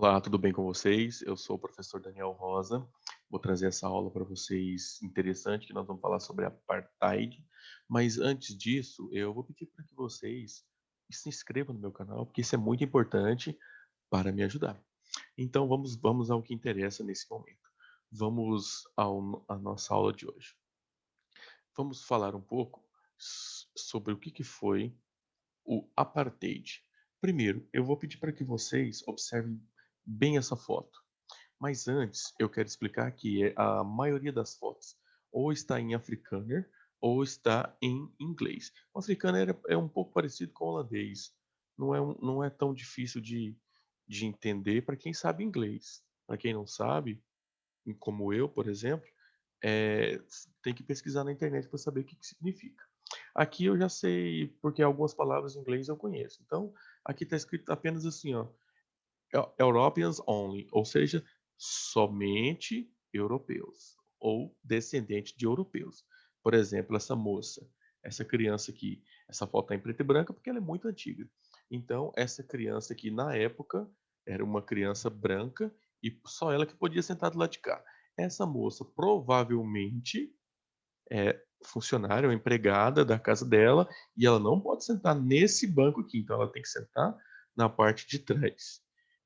Olá, tudo bem com vocês? Eu sou o professor Daniel Rosa. Vou trazer essa aula para vocês interessante, que nós vamos falar sobre apartheid. Mas antes disso, eu vou pedir para que vocês se inscrevam no meu canal, porque isso é muito importante para me ajudar. Então vamos ao que interessa nesse momento. Vamos à nossa aula de hoje. Vamos falar um pouco sobre o que foi o apartheid. Primeiro, eu vou pedir para que vocês observem bem essa foto. Mas antes, eu quero explicar que a maioria das fotos ou está em Afrikaner ou está em inglês. O Afrikaner é um pouco parecido com o holandês. Não é tão difícil de entender para quem sabe inglês. Para quem não sabe, como eu, por exemplo, é, tem que pesquisar na internet para saber o que significa. Aqui eu já sei, porque algumas palavras em inglês eu conheço. Então, aqui está escrito apenas assim, ó, Europeans only, ou seja, somente europeus ou descendentes de europeus. Por exemplo, essa moça, essa criança aqui, essa foto está em preto e branco porque ela é muito antiga. Então, essa criança aqui, na época, era uma criança branca e só ela que podia sentar do lado de cá. Essa moça provavelmente é funcionária ou empregada da casa dela e ela não pode sentar nesse banco aqui, então ela tem que sentar na parte de trás.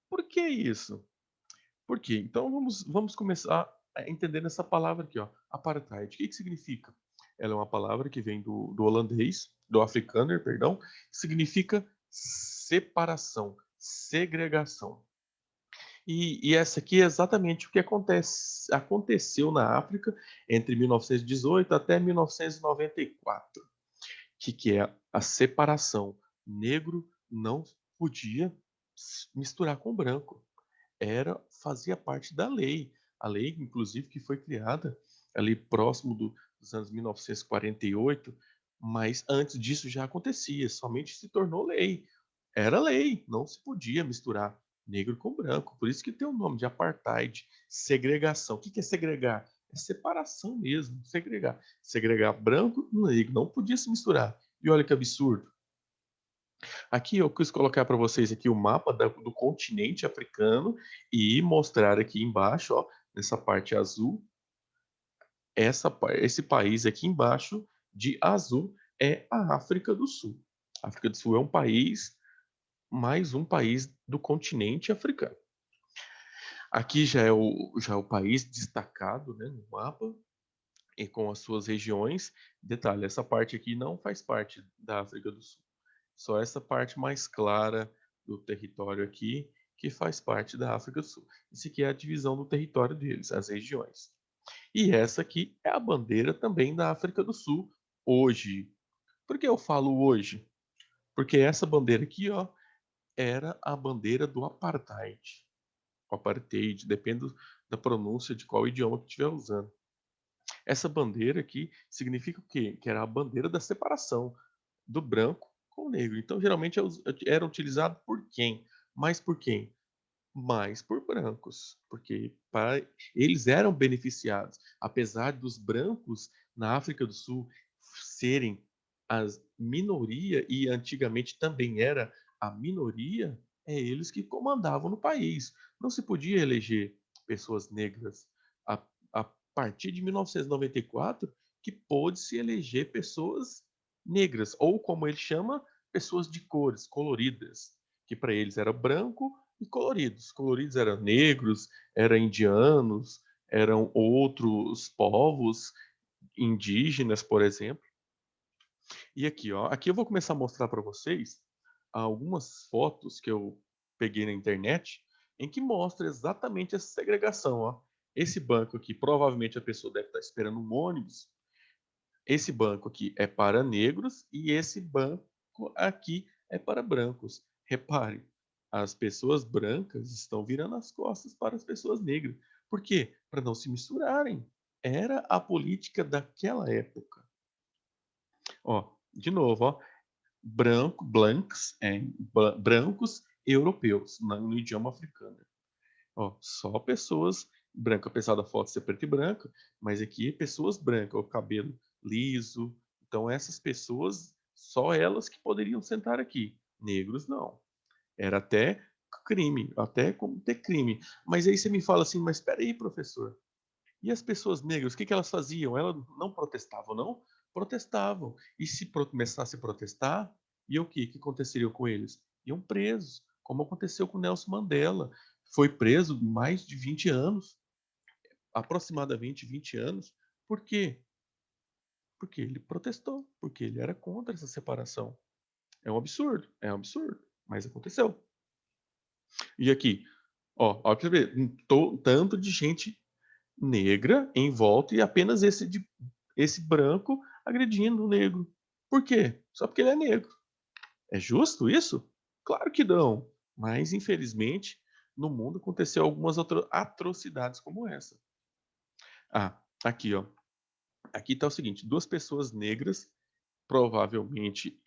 Por que isso? Por quê? Então vamos começar a entender essa palavra aqui, ó, apartheid. O que significa? Ela é uma palavra que vem do holandês, do afrikaner, perdão, significa separação, segregação. E essa aqui é exatamente o que aconteceu na África entre 1918 até 1994. O que é a separação? Negro não podia misturar com branco, fazia parte da lei. A lei, inclusive, que foi criada ali próximo dos anos 1948, mas antes disso já acontecia, somente se tornou lei. Era lei, não se podia misturar negro com branco. Por isso que tem o nome de apartheid, segregação. O que é segregar? É separação mesmo, segregar. Segregar branco e negro, não podia se misturar. E olha que absurdo. Aqui eu quis colocar para vocês aqui o mapa do continente africano e mostrar aqui embaixo, ó, nessa parte azul, esse país aqui embaixo de azul é a África do Sul. A África do Sul é um país, mais um país do continente africano. Aqui já é o país destacado, né, no mapa e com as suas regiões. Detalhe, essa parte aqui não faz parte da África do Sul. Só essa parte mais clara do território aqui que faz parte da África do Sul. Isso aqui é a divisão do território deles, as regiões. E essa aqui é a bandeira também da África do Sul hoje. Por que eu falo hoje? Porque essa bandeira aqui, ó, era a bandeira do apartheid. O apartheid, depende da pronúncia de qual idioma que estiver usando. Essa bandeira aqui significa o quê? Que era a bandeira da separação do branco com o negro. Então, geralmente era utilizado por quem? Mais por quem? Mais por brancos, porque eles eram beneficiados. Apesar dos brancos na África do Sul serem a minoria, e antigamente também era a minoria, é eles que comandavam no país. Não se podia eleger pessoas negras. A partir de 1994, que pôde-se eleger pessoas negras, ou como ele chama, pessoas de cores, coloridas, que para eles era branco e coloridos. Coloridos eram negros, eram indianos, eram outros povos indígenas, por exemplo. E aqui, ó, aqui eu vou começar a mostrar para vocês algumas fotos que eu peguei na internet em que mostra exatamente essa segregação, ó. Esse banco aqui, provavelmente a pessoa deve estar esperando um ônibus. Esse banco aqui é para negros e esse banco aqui é para brancos. Repare, as pessoas brancas estão virando as costas para as pessoas negras. Por quê? Para não se misturarem. Era a política daquela época. Ó, de novo, ó, brancos europeus, no idioma africano. Ó, só pessoas brancas, apesar da foto ser preta e branca, mas aqui pessoas brancas, o cabelo liso. Então essas pessoas, só elas que poderiam sentar aqui. Negros não. Era até crime, até cometer crime. Mas aí você me fala assim: "Mas espera aí, professor, e as pessoas negras, o que que elas faziam? Elas não protestavam, não?" Protestavam. E se começasse a protestar, e o que aconteceria com eles? Iam presos, como aconteceu com Nelson Mandela. Foi preso mais de 20 anos, aproximadamente 20 anos. Por quê? Porque ele protestou, porque ele era contra essa separação. É um absurdo, mas aconteceu. E aqui, ó pra você ver, tanto de gente negra em volta e apenas esse branco agredindo o negro. Por quê? Só porque ele é negro. É justo isso? Claro que não. Mas infelizmente no mundo aconteceu algumas atrocidades como essa. Ah, aqui ó. Aqui tá o seguinte: duas pessoas negras provavelmente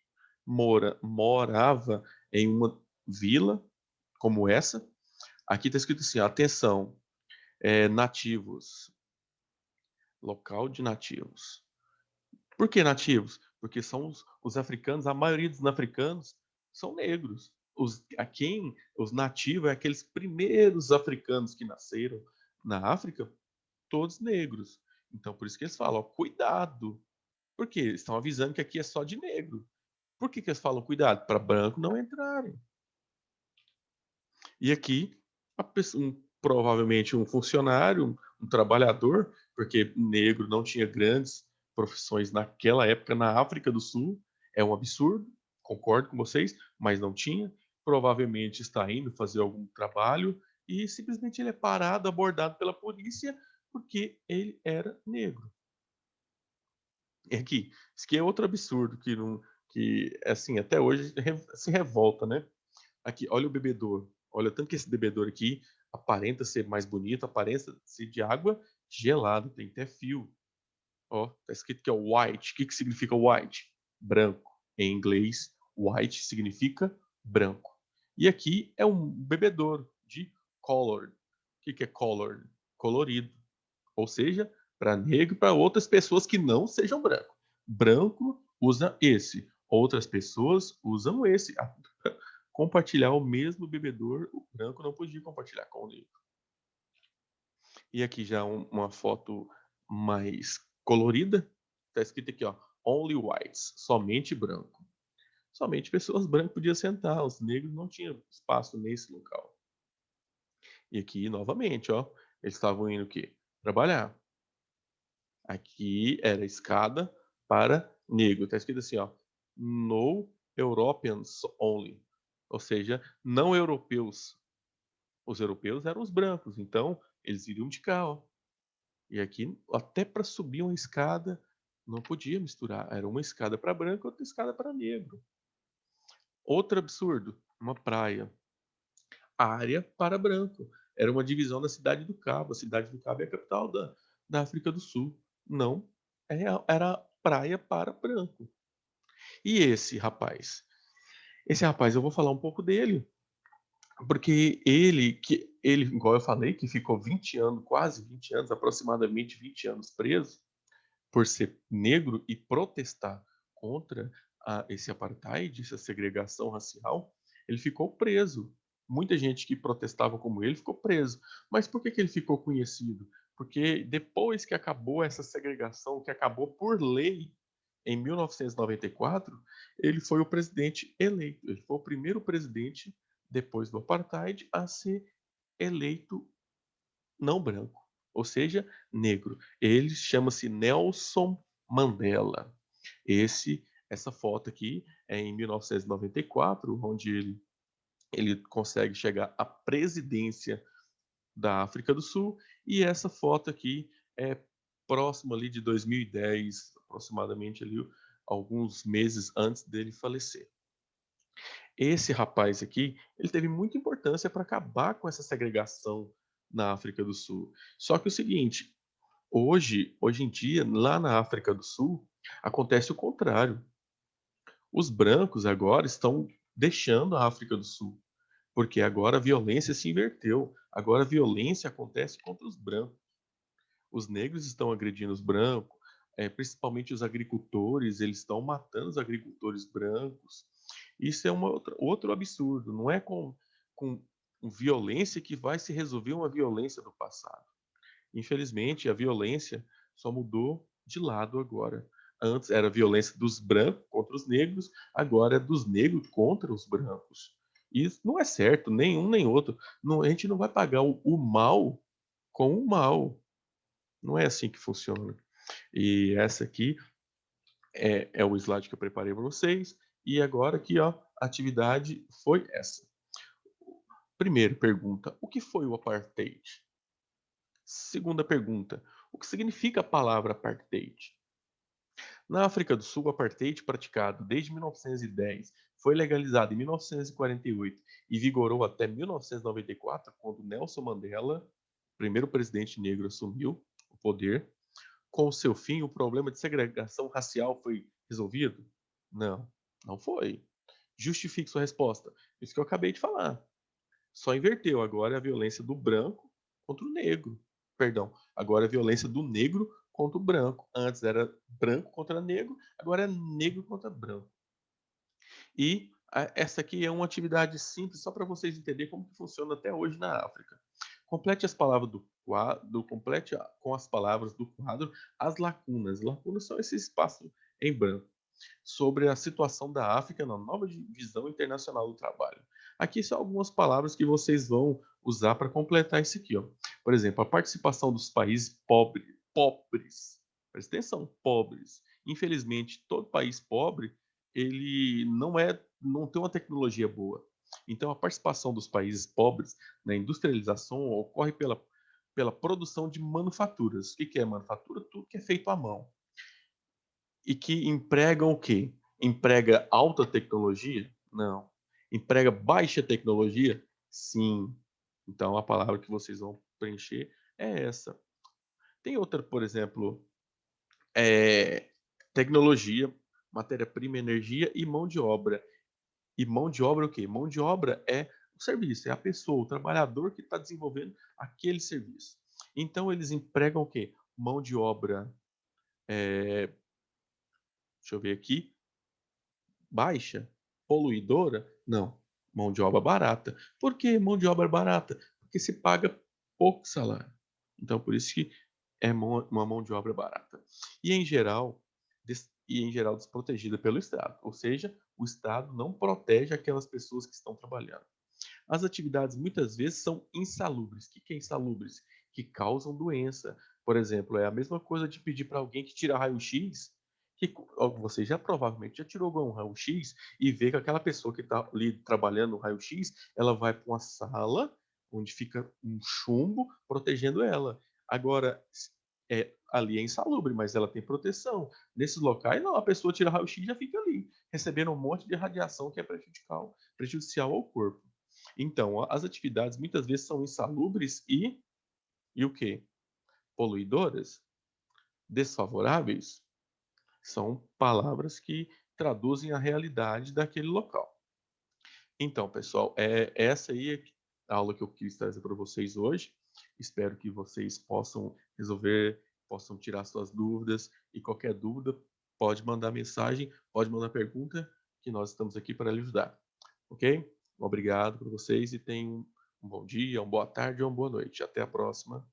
morava em uma vila como essa. Aqui está escrito assim: atenção, nativos, local de nativos. Por que nativos? Porque são os africanos, a maioria dos africanos são negros. Os nativos é aqueles primeiros africanos que nasceram na África, todos negros. Então, por isso que eles falam, ó, cuidado. Porque eles estão avisando que aqui é só de negro. Por que eles falam cuidado? Para branco não entrarem. E aqui, provavelmente um funcionário, um trabalhador, porque negro não tinha grandes profissões naquela época na África do Sul, é um absurdo, concordo com vocês, mas não tinha. Provavelmente está indo fazer algum trabalho e simplesmente ele é parado, abordado pela polícia porque ele era negro. E aqui, isso aqui é outro absurdo que não, que assim até hoje se revolta, né? Aqui, olha o bebedouro. Olha tanto que esse bebedouro aqui aparenta ser mais bonito, aparenta ser de água gelada, tem até fio. Ó, tá escrito que é white. O que que significa white? Branco. Em inglês, white significa branco. E aqui é um bebedouro de colored. O que que é colored? Colorido. Ou seja, para negro e para outras pessoas que não sejam branco. Branco usa esse, outras pessoas usam esse. Compartilhar o mesmo bebedor, o branco não podia compartilhar com o negro. E aqui já uma foto mais colorida, está escrito aqui, ó, only whites, somente branco. Somente pessoas brancas podiam sentar, os negros não tinham espaço nesse local. E aqui, novamente, ó, eles estavam indo o quê? Trabalhar. Aqui era escada para negro. Está escrito assim, ó, no Europeans only. Ou seja, não europeus. Os europeus eram os brancos, então eles iriam de carro. E aqui, até para subir uma escada, não podia misturar. Era uma escada para branco, outra escada para negro. Outro absurdo, uma praia. Área para branco. Era uma divisão da Cidade do Cabo. A Cidade do Cabo é a capital da África do Sul. Não, era praia para branco. E esse rapaz? Esse rapaz, eu vou falar um pouco dele, porque ele, igual eu falei, que ficou 20 anos, quase 20 anos, aproximadamente 20 anos preso, por ser negro e protestar contra esse apartheid, essa segregação racial, ele ficou preso. Muita gente que protestava como ele ficou preso. Mas por que, que ele ficou conhecido? Porque depois que acabou essa segregação, que acabou por lei em 1994, ele foi o presidente eleito. Ele foi o primeiro presidente, depois do apartheid, a ser eleito não branco, ou seja, negro. Ele chama-se Nelson Mandela. Essa foto aqui é em 1994, onde ele consegue chegar à presidência da África do Sul, e essa foto aqui é próxima ali de 2010, aproximadamente ali alguns meses antes dele falecer. Esse rapaz aqui, ele teve muita importância para acabar com essa segregação na África do Sul. Só que é o seguinte, hoje em dia, lá na África do Sul, acontece o contrário. Os brancos agora estão deixando a África do Sul, porque agora a violência se inverteu. Agora a violência acontece contra os brancos. Os negros estão agredindo os brancos, principalmente os agricultores, eles estão matando os agricultores brancos. Isso é outro absurdo. Não é com violência que vai se resolver uma violência do passado. Infelizmente, a violência só mudou de lado agora. Antes era a violência dos brancos contra os negros, agora é dos negros contra os brancos. Isso não é certo, nenhum nem outro. Não, a gente não vai pagar o mal com o mal. Não é assim que funciona. E essa aqui é o slide que eu preparei para vocês. E agora aqui, ó, a atividade foi essa. Primeira pergunta: o que foi o apartheid? Segunda pergunta: o que significa a palavra apartheid? Na África do Sul, o apartheid, praticado desde 1910, foi legalizado em 1948 e vigorou até 1994, quando Nelson Mandela, primeiro presidente negro, assumiu o poder. Com o seu fim, o problema de segregação racial foi resolvido? Não, não foi. Justifique sua resposta. Isso que eu acabei de falar. Só inverteu. Agora é a violência do branco contra o negro. Perdão. Agora é a violência do negro contra o branco. Antes era branco contra negro, agora é negro contra branco. E essa aqui é uma atividade simples, só para vocês entenderem como que funciona até hoje na África. Complete as palavras do quadro, complete com as palavras do quadro as lacunas. Lacunas são esse espaço em branco sobre a situação da África na nova divisão internacional do trabalho. Aqui são algumas palavras que vocês vão usar para completar isso aqui. Ó. Por exemplo, a participação dos países pobres. Presta atenção, pobres. Infelizmente, todo país pobre, ele não tem uma tecnologia boa. Então, a participação dos países pobres na industrialização ocorre pela produção de manufaturas. O que é manufatura? Tudo que é feito à mão. E que empregam o quê? Emprega alta tecnologia? Não. Emprega baixa tecnologia? Sim. Então a palavra que vocês vão preencher é essa. Tem outra, por exemplo, é, tecnologia, matéria-prima, energia e mão de obra. E mão de obra é o quê? Mão de obra é o serviço, é a pessoa, o trabalhador que está desenvolvendo aquele serviço. Então eles empregam o quê? Mão de obra, deixa eu ver aqui, baixa, poluidora? Não, mão de obra barata. Por que mão de obra barata? Porque se paga pouco salário. Então, por isso que é uma mão de obra barata. E em geral desprotegida pelo Estado. Ou seja, o Estado não protege aquelas pessoas que estão trabalhando. As atividades muitas vezes são insalubres. O que é insalubres? Que causam doença. Por exemplo, é a mesma coisa de pedir para alguém que tira raio-x, que você já provavelmente já tirou um raio-x e vê que aquela pessoa que está ali trabalhando no raio-x, ela vai para uma sala onde fica um chumbo protegendo ela. Agora, ali é insalubre, mas ela tem proteção. Nesses locais, não, a pessoa tira raio-x e já fica ali, recebendo um monte de radiação que é prejudicial ao corpo. Então, as atividades muitas vezes são insalubres e o quê? Poluidoras, desfavoráveis, são palavras que traduzem a realidade daquele local. Então, pessoal, essa aí é a aula que eu quis trazer para vocês hoje. Espero que vocês possam resolver, possam tirar suas dúvidas e qualquer dúvida pode mandar mensagem, pode mandar pergunta, que nós estamos aqui para lhe ajudar. Ok? Obrigado para vocês e tenham um bom dia, uma boa tarde ou uma boa noite. Até a próxima.